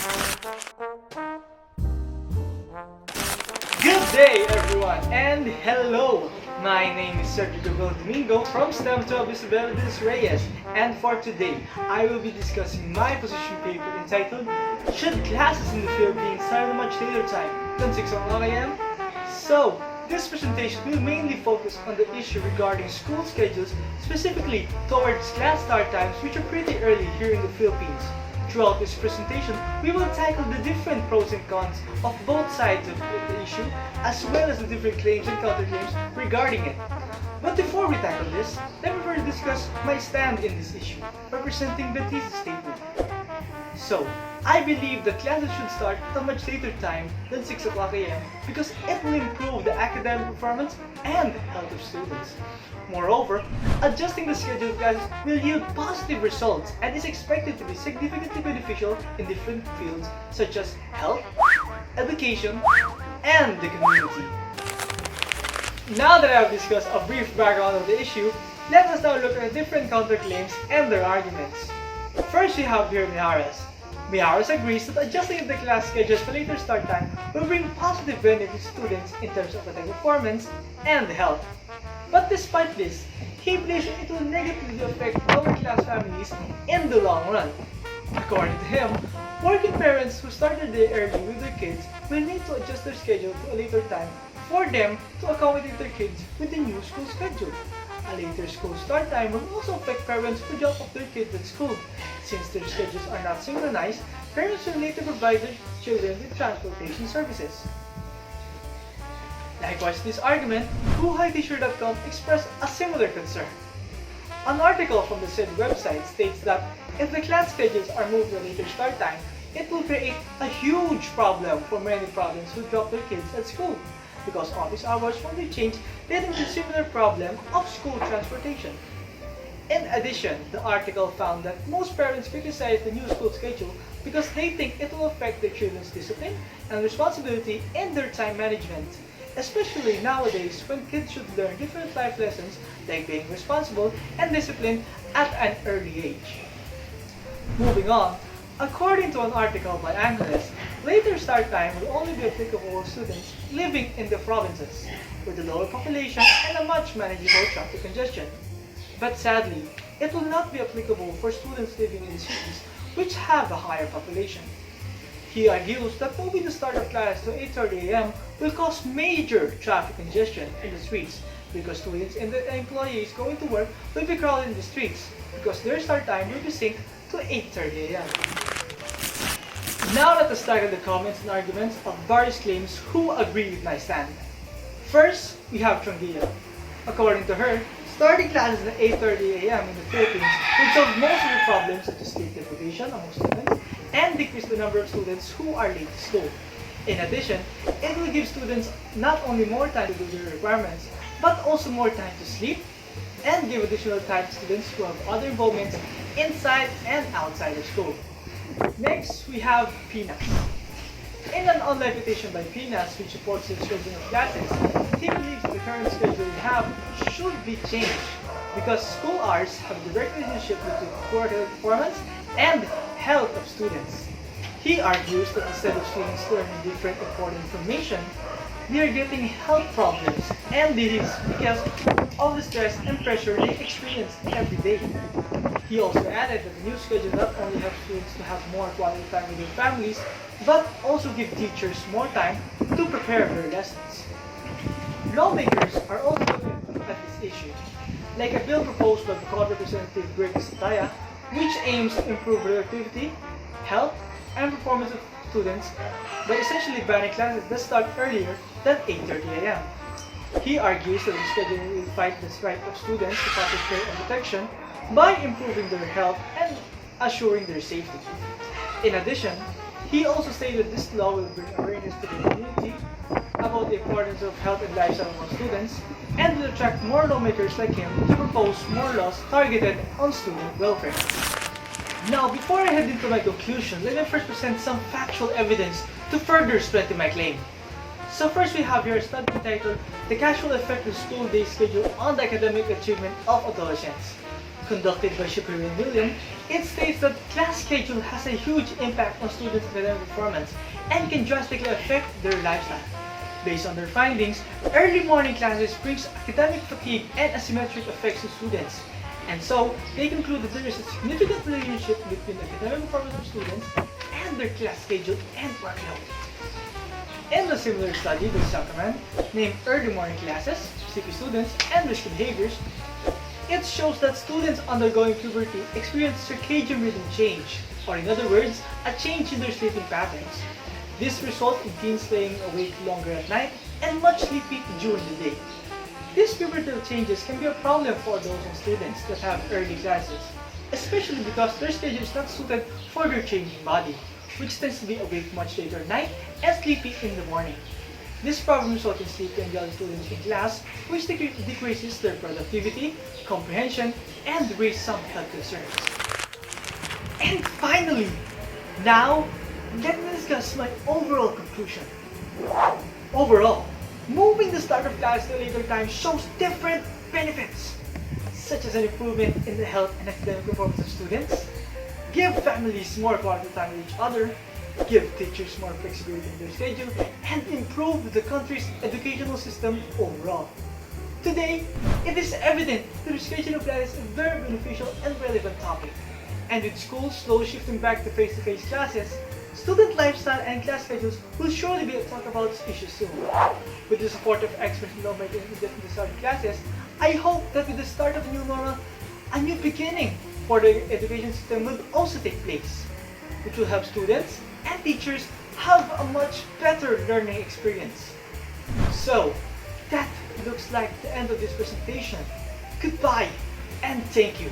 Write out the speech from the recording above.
Good day everyone and hello! My name is Cedrick Gabriel Domingo from STEM 12 Isabel Reyes, and for today I will be discussing my position paper entitled Should Classes in the Philippines Start at a Much Later Time than 6 o'clock a.m.? So, this presentation will mainly focus on the issue regarding school schedules, specifically towards class start times which are pretty early here in the Philippines. Throughout this presentation, we will tackle the different pros and cons of both sides of the issue, as well as the different claims and counterclaims regarding it. But before we tackle this, let me first discuss my stand in this issue, representing the thesis statement. So, I believe that classes should start at a much later time than 6 o'clock a.m. because it will improve the academic performance and health of students. Moreover, adjusting the schedule of classes will yield positive results and is expected to be significantly beneficial in different fields such as health, education, and the community. Now that I have discussed a brief background of the issue, let us now look at the different counterclaims and their arguments. First, we have here Mijares. Mijares agrees that adjusting the class schedules to later start time will bring positive benefits to students in terms of academic performance and health. But despite this, he believes it will negatively affect lower class families in the long run. According to him, working parents who start their day early with their kids will need to adjust their schedule to a later time for them to accommodate their kids with the new school schedule. A later school start time will also affect parents who drop off their kids at school. Since their schedules are not synchronized, parents will need to provide their children with transportation services. Likewise, this argument, WhoHighTeacher.com expressed a similar concern. An article from the said website states that if the class schedules are moved to a later start time, it will create a huge problem for many provinces who drop their kids at school, because office hours will be changed, leading to a similar problem of school transportation. In addition, the article found that most parents criticize the new school schedule because they think it will affect their children's discipline and responsibility in their time management, especially nowadays when kids should learn different life lessons like being responsible and disciplined at an early age. Moving on, according to an article by Angeles, later start time will only be applicable to students living in the provinces with a lower population and a much manageable traffic congestion. But sadly, it will not be applicable for students living in cities which have a higher population. He argues that moving the start of class to 8:30 a.m. will cause major traffic congestion in the streets because students and the employees going to work will be crowded in the streets because their start time will be synced to 8:30 a.m. Now let us tackle the comments and arguments of various claims who agree with my stand. First, we have Tranquilla. According to her, starting classes at 8:30 a.m. in the Philippines will solve most of the problems such as sleep deprivation among students and decrease the number of students who are late to school. In addition, it will give students not only more time to do their requirements, but also more time to sleep and give additional time to students who have other involvements inside and outside of school. Next, we have Pinas. In an online petition by Pinas, which supports the children of classes, he believes the current schedule we have should be changed because school hours have a direct relationship between academic performance and health of students. He argues that instead of students learning different important information, they are getting health problems and disease because of the stress and pressure they experience every day. He also added that the new schedule not only helps students to have more quality time with their families, but also give teachers more time to prepare their lessons. Lawmakers are also looking at this issue, like a bill proposed by Bicol Representative Greg Sataya, which aims to improve productivity, health, and performance of students by essentially banning classes that start earlier than 8:30 a.m. He argues that the schedule will fight the right of students to proper care and protection by improving their health and assuring their safety. In addition, he also stated this law will bring awareness to the community about the importance of health and lifestyle among students and will attract more lawmakers like him to propose more laws targeted on student welfare. Now, before I head into my conclusion, let me first present some factual evidence to further strengthen my claim. So first we have here a study entitled The Casual Effect of School Day Schedule on the Academic Achievement of Adolescents. conducted by Shapiro and William, it states that class schedule has a huge impact on students' academic performance and can drastically affect their lifestyle. Based on their findings, early morning classes brings academic fatigue and asymmetric effects to students. And so, they conclude that there is a significant relationship between the academic performance of students and their class schedule and workload. In a similar study by Zuckerman, named Early Morning Classes, Sleepy Students, and Risky Behaviors, it shows that students undergoing puberty experience circadian rhythm change, or in other words, a change in their sleeping patterns. This results in teens staying awake longer at night and much sleepy during the day. These pubertal changes can be a problem for adults and students that have early classes, especially because their schedule is not suited for their changing body, which tends to be awake much later at night and sleepy in the morning. This problem results in sleepy and yellow students in class, which decreases their productivity, comprehension, and raises some health concerns. And finally, now, let me discuss my overall conclusion. Overall, moving the start of class to a later time shows different benefits, such as an improvement in the health and academic performance of students, give families more quality time with each other, give teachers more flexibility in their schedule, and improve the country's educational system overall. Today, it is evident that the rescheduling of classes is a very beneficial and relevant topic. And with schools slowly shifting back to face-to-face classes, student lifestyle and class schedules will surely be talked about this issue soon. With the support of experts in lawmaking in the start of classes, I hope that with the start of a new normal, a new beginning for the education system will also take place, which will help students and teachers have a much better learning experience. So, that looks like the end of this presentation. Goodbye and thank you.